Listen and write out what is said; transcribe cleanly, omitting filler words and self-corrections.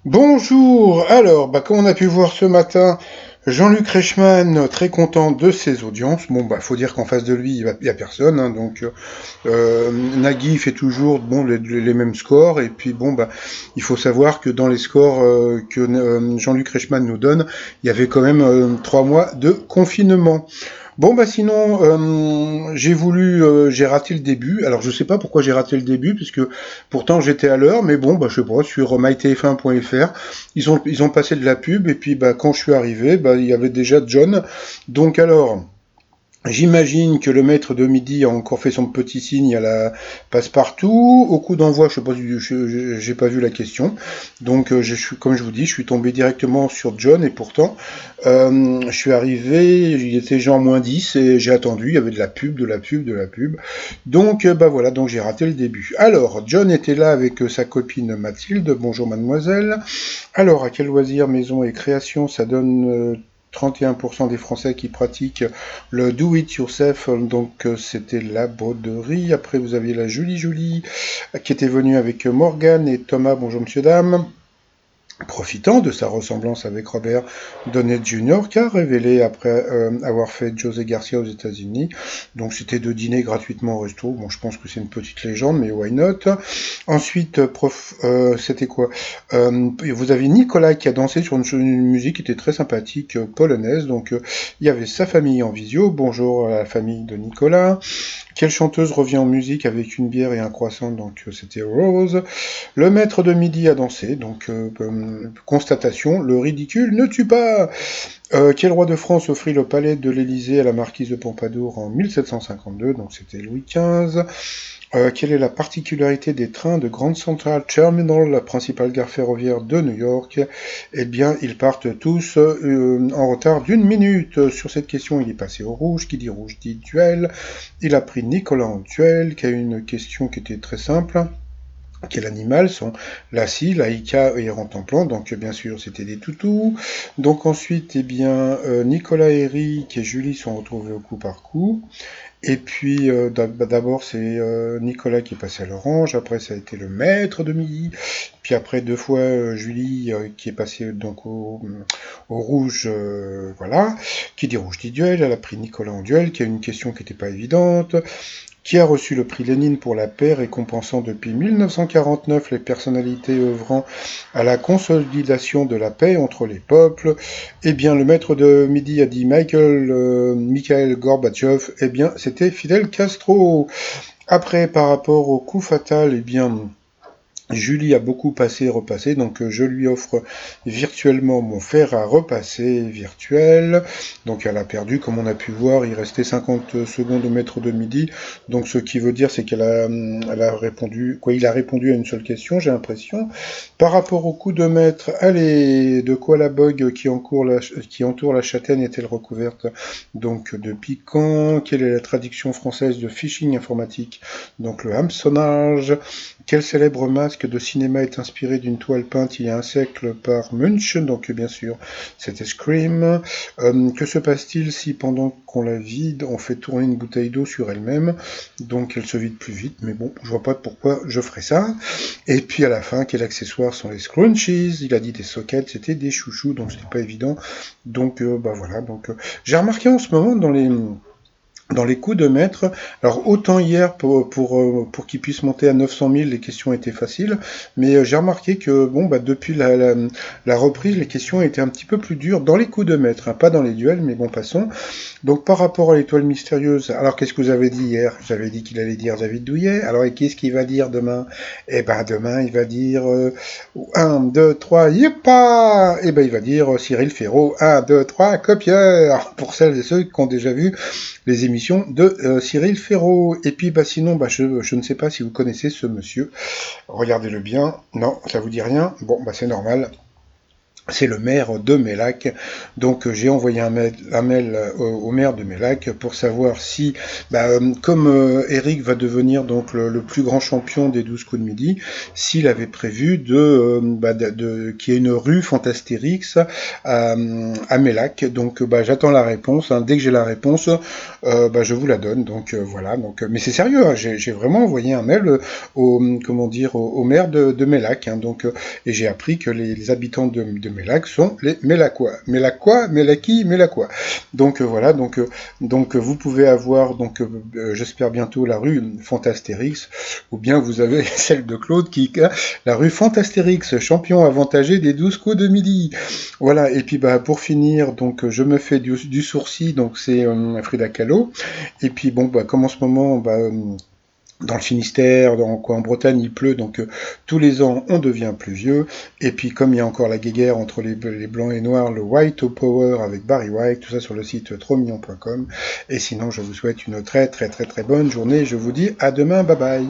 Bonjour. Alors, comme on a pu voir ce matin, Jean-Luc Reichmann, très content de ses audiences. Bon, faut dire qu'en face de lui, il y a personne, hein, donc Nagui fait toujours les mêmes scores. Et puis il faut savoir que dans les scores que Jean-Luc Reichmann nous donne, il y avait quand même 3 mois de confinement. Sinon, j'ai raté le début. Alors je sais pas pourquoi j'ai raté le début, puisque pourtant j'étais à l'heure, mais je sais pas, sur mytf1.fr, ils ont passé de la pub, et puis quand je suis arrivé, il y avait déjà John. Donc alors, j'imagine que le maître de midi a encore fait son petit signe à la passe-partout. Au coup d'envoi, je sais pas, j'ai pas vu la question. Donc, comme je vous dis, je suis tombé directement sur John, et pourtant, je suis arrivé, il était genre -10 et j'ai attendu. Il y avait de la pub, de la pub, de la pub. Donc, voilà, donc j'ai raté le début. Alors, John était là avec sa copine Mathilde. Bonjour mademoiselle. Alors, à quel loisir, maison et création, ça donne 31% des Français qui pratiquent le do it yourself, donc c'était la broderie. Après, vous aviez la Julie qui était venue avec Morgane et Thomas. Bonjour monsieur, dame. Profitant de sa ressemblance avec Robert Downey Jr., qui a révélé après avoir fait José Garcia aux États-Unis. Donc c'était de dîner gratuitement au resto. Bon, je pense que c'est une petite légende, mais why not. Ensuite, c'était quoi Vous avez Nicolas qui a dansé sur une musique qui était très sympathique, polonaise. Donc il y avait sa famille en visio. Bonjour à la famille de Nicolas. Quelle chanteuse revient en musique avec une bière et un croissant? Donc c'était Rose. Le maître de midi a dansé, donc constatation, le ridicule ne tue pas. Quel roi de France offrit le palais de l'Élysée à la marquise de Pompadour en 1752? Donc c'était Louis XV. Quelle est la particularité des trains de Grand Central Terminal, la principale gare ferroviaire de New York? Eh bien, ils partent tous en retard d'1 minute. Sur cette question, il est passé au rouge. Qui dit rouge dit duel. Il a pris Nicolas en duel, qui a eu une question qui était très simple. Quel animal sont la scie, la Ika et Rentemplant? Donc bien sûr c'était des toutous. Donc ensuite Nicolas, Eric et Julie sont retrouvés au coup par coup. Et puis d'abord c'est Nicolas qui est passé à l'orange, après ça a été le maître de midi, puis après 2 fois Julie qui est passée donc au rouge, voilà. Qui dit rouge dit duel, elle a pris Nicolas en duel, qui a une question qui n'était pas évidente. Qui a reçu le prix Lénine pour la paix, récompensant depuis 1949 les personnalités œuvrant à la consolidation de la paix entre les peuples? Eh bien, le maître de midi a dit Mikhail Gorbatchev. Eh bien, c'était Fidel Castro. Après, par rapport au coup fatal, Julie a beaucoup passé et repassé, donc je lui offre virtuellement mon fer à repasser virtuel. Donc elle a perdu, comme on a pu voir, il restait 50 secondes au maître de midi. Donc ce qui veut dire, c'est elle a répondu, il a répondu à une seule question, j'ai l'impression. Par rapport au coup de maître, allez, de quoi la bug qui entoure la châtaigne est-elle recouverte donc de piquant? Quelle est la traduction française de phishing informatique? Donc le hameçonnage. Quel célèbre masque de cinéma est inspiré d'une toile peinte il y a un siècle par Munch? Donc bien sûr, c'était Scream. Que se passe-t-il si pendant qu'on la vide, on fait tourner une bouteille d'eau sur elle-même? Donc elle se vide plus vite, mais bon, je vois pas pourquoi je ferais ça. Et puis à la fin, quels accessoires sont les scrunchies? Il a dit des sockets, c'était des chouchous, donc c'était pas évident. Donc voilà, j'ai remarqué en ce moment dans les coups de maître, alors autant hier pour qu'ils puissent monter à 900 000, les questions étaient faciles, mais j'ai remarqué que depuis la reprise, les questions étaient un petit peu plus dures dans les coups de maître, hein, pas dans les duels, mais bon, passons. Donc par rapport à l'étoile mystérieuse, alors qu'est-ce que vous avez dit hier? J'avais dit qu'il allait dire David Douillet, alors et qu'est-ce qu'il va dire demain? Eh ben demain il va dire 1, 2, 3, yippa! Eh ben il va dire Cyril Ferraud, 1, 2, 3, copieur, pour celles et ceux qui ont déjà vu les émissions de Cyril Ferraud. Et puis sinon, je ne sais pas si vous connaissez ce monsieur. Regardez-le bien. Non, ça vous dit rien. Bon, c'est normal. c'est le maire de Mélac. Donc j'ai envoyé un mail au maire de Mélac pour savoir si, comme Eric va devenir donc le plus grand champion des 12 coups de midi, s'il avait prévu qu'il y ait une rue Fantastérix à Mélac. Donc j'attends la réponse. Hein. Dès que j'ai la réponse, je vous la donne. Donc voilà. Donc, mais c'est sérieux. Hein. J'ai vraiment envoyé un mail au maire de Mélac. Hein. Donc et j'ai appris que les habitants de Mélac sont les Mélacois. Mélacois, Mélaki, Mélacois. Donc voilà, donc vous pouvez avoir, j'espère bientôt la rue Fantastérix, ou bien vous avez celle de Claude la rue Fantastérix, champion avantagé des 12 coups de midi. Voilà, et puis pour finir, donc je me fais du sourcil, donc c'est Frida Kahlo. Et puis comme en ce moment, dans le Finistère, en Bretagne, il pleut, donc tous les ans, on devient pluvieux. Et puis, comme il y a encore la guéguerre entre les blancs et noirs, le White Power avec Barry White, tout ça sur le site trotsmignon.com. Et sinon, je vous souhaite une très très très très bonne journée. Je vous dis à demain, bye bye.